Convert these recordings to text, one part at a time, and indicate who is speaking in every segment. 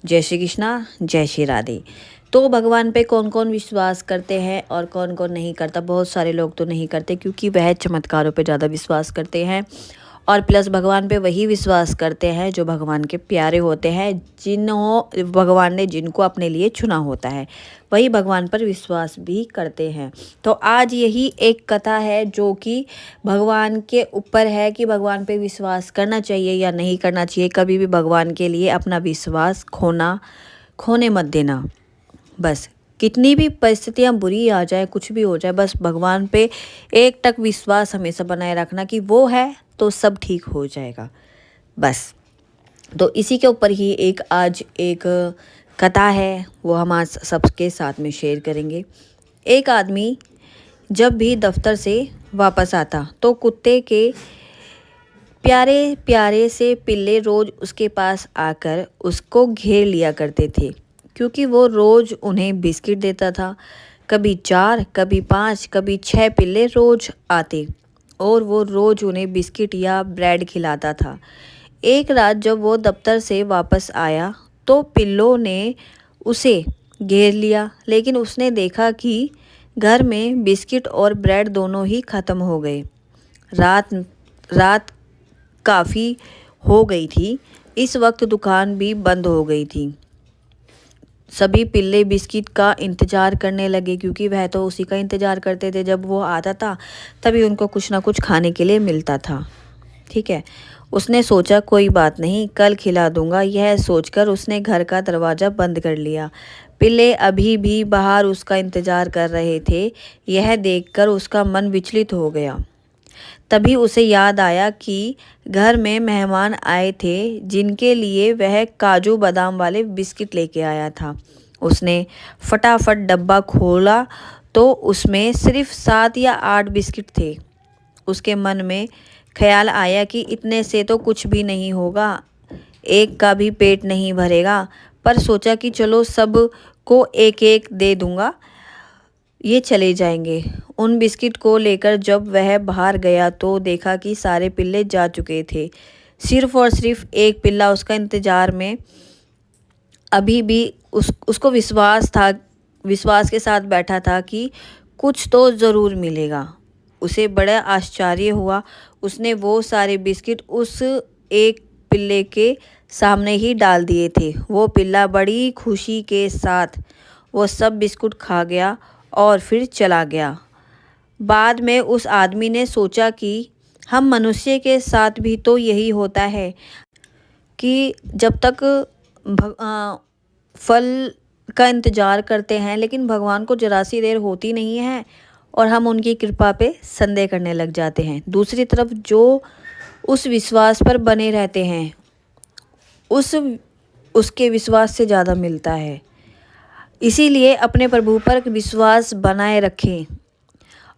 Speaker 1: जय श्री कृष्णा, जय श्री राधे। तो भगवान पे कौन कौन विश्वास करते हैं और कौन कौन नहीं करता। बहुत सारे लोग तो नहीं करते क्योंकि वह चमत्कारों पे ज़्यादा विश्वास करते हैं और प्लस भगवान पे वही विश्वास करते हैं जो भगवान के प्यारे होते हैं, जिन्हों भगवान ने जिनको अपने लिए चुना होता है, वही भगवान पर विश्वास भी करते हैं। तो आज यही एक कथा है जो कि भगवान के ऊपर है कि भगवान पे विश्वास करना चाहिए या नहीं करना चाहिए। कभी भी भगवान के लिए अपना विश्वास खोने मत देना। बस कितनी भी परिस्थितियां बुरी आ जाए, कुछ भी हो जाए, बस भगवान पे एक टक विश्वास हमेशा बनाए रखना कि वो है तो सब ठीक हो जाएगा। बस तो इसी के ऊपर ही आज एक कथा है, वो हम आज सबके साथ में शेयर करेंगे। एक आदमी जब भी दफ्तर से वापस आता तो कुत्ते के प्यारे प्यारे से पिल्ले रोज उसके पास आकर उसको घेर लिया करते थे, क्योंकि वो रोज उन्हें बिस्किट देता था। कभी 4, कभी 5, कभी 6 पिल्ले रोज आते और वो रोज उन्हें बिस्किट या ब्रेड खिलाता था। एक रात जब वो दफ्तर से वापस आया तो पिल्लों ने उसे घेर लिया, लेकिन उसने देखा कि घर में बिस्किट और ब्रेड दोनों ही ख़त्म हो गए। रात रात काफ़ी हो गई थी। इस वक्त दुकान भी बंद हो गई थी। सभी पिल्ले बिस्किट का इंतज़ार करने लगे, क्योंकि वह तो उसी का इंतज़ार करते थे। जब वो आता था तभी उनको कुछ ना कुछ खाने के लिए मिलता था। ठीक है, उसने सोचा कोई बात नहीं, कल खिला दूंगा। यह सोचकर उसने घर का दरवाज़ा बंद कर लिया। पिल्ले अभी भी बाहर उसका इंतज़ार कर रहे थे। यह देखकर उसका मन विचलित हो गया। तभी उसे याद आया कि घर में मेहमान आए थे जिनके लिए वह काजू बादाम वाले बिस्किट लेके आया था। उसने फटाफट डब्बा खोला तो उसमें सिर्फ 7 या 8 बिस्किट थे। उसके मन में ख्याल आया कि इतने से तो कुछ भी नहीं होगा, एक का भी पेट नहीं भरेगा। पर सोचा कि चलो सब को एक एक दे दूंगा, ये चले जाएंगे। उन बिस्किट को लेकर जब वह बाहर गया तो देखा कि सारे पिल्ले जा चुके थे। सिर्फ और सिर्फ एक पिल्ला उसका इंतज़ार में अभी भी उसको विश्वास के साथ बैठा था कि कुछ तो ज़रूर मिलेगा। उसे बड़ा आश्चर्य हुआ। उसने वो सारे बिस्किट उस एक पिल्ले के सामने ही डाल दिए थे। वो पिल्ला बड़ी खुशी के साथ वो सब बिस्कुट खा गया और फिर चला गया। बाद में उस आदमी ने सोचा कि हम मनुष्य के साथ भी तो यही होता है कि जब तक फल का इंतज़ार करते हैं, लेकिन भगवान को जरा सी देर होती नहीं है और हम उनकी कृपा पे संदेह करने लग जाते हैं। दूसरी तरफ जो उस विश्वास पर बने रहते हैं, उसके विश्वास से ज़्यादा मिलता है। इसीलिए अपने प्रभु पर विश्वास बनाए रखें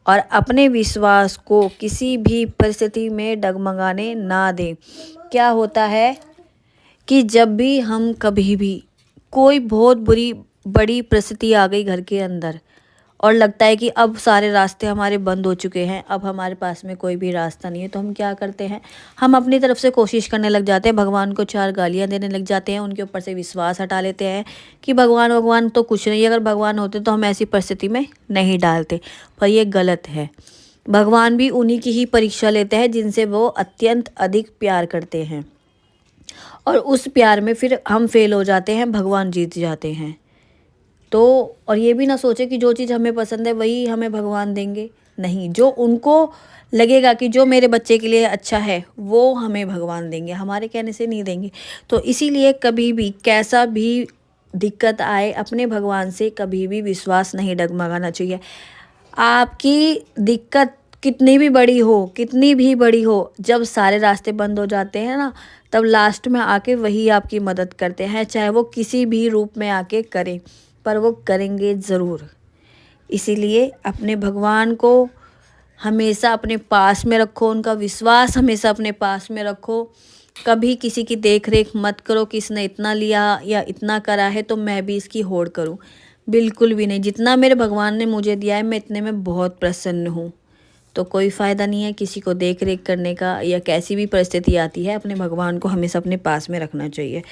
Speaker 1: और अपने विश्वास को किसी भी परिस्थिति में डगमगाने ना दें। क्या होता है कि जब भी हम कभी भी कोई बहुत बड़ी परिस्थिति आ गई घर के अंदर और लगता है कि अब सारे रास्ते हमारे बंद हो चुके हैं, अब हमारे पास में कोई भी रास्ता नहीं है, तो हम क्या करते हैं, हम अपनी तरफ से कोशिश करने लग जाते हैं, भगवान को 4 गालियां देने लग जाते हैं, उनके ऊपर से विश्वास हटा लेते हैं कि भगवान तो कुछ नहीं, अगर भगवान होते तो हम ऐसी परिस्थिति में नहीं डालते। पर यह गलत है। भगवान भी उन्हीं की ही परीक्षा लेते हैं जिनसे वो अत्यंत अधिक प्यार करते हैं, और उस प्यार में फिर हम फेल हो जाते हैं, भगवान जीत जाते हैं। तो और ये भी ना सोचे कि जो चीज़ हमें पसंद है वही हमें भगवान देंगे। नहीं, जो उनको लगेगा कि जो मेरे बच्चे के लिए अच्छा है वो हमें भगवान देंगे, हमारे कहने से नहीं देंगे। तो इसीलिए कभी भी कैसा भी दिक्कत आए, अपने भगवान से कभी भी विश्वास नहीं डगमगाना चाहिए। आपकी दिक्कत कितनी भी बड़ी हो, जब सारे रास्ते बंद हो जाते हैं ना, तब लास्ट में आके वही आपकी मदद करते हैं, चाहे वो किसी भी रूप में आके करें, पर वो करेंगे ज़रूर। इसीलिए अपने भगवान को हमेशा अपने पास में रखो, उनका विश्वास हमेशा अपने पास में रखो। कभी किसी की देख रेख मत करो कि इसने इतना लिया या इतना करा है तो मैं भी इसकी होड़ करूं। बिल्कुल भी नहीं। जितना मेरे भगवान ने मुझे दिया है मैं इतने में बहुत प्रसन्न हूँ। तो कोई फ़ायदा नहीं है किसी को देख रेख करने का, या कैसी भी परिस्थिति आती है अपने भगवान को हमेशा अपने पास में रखना चाहिए।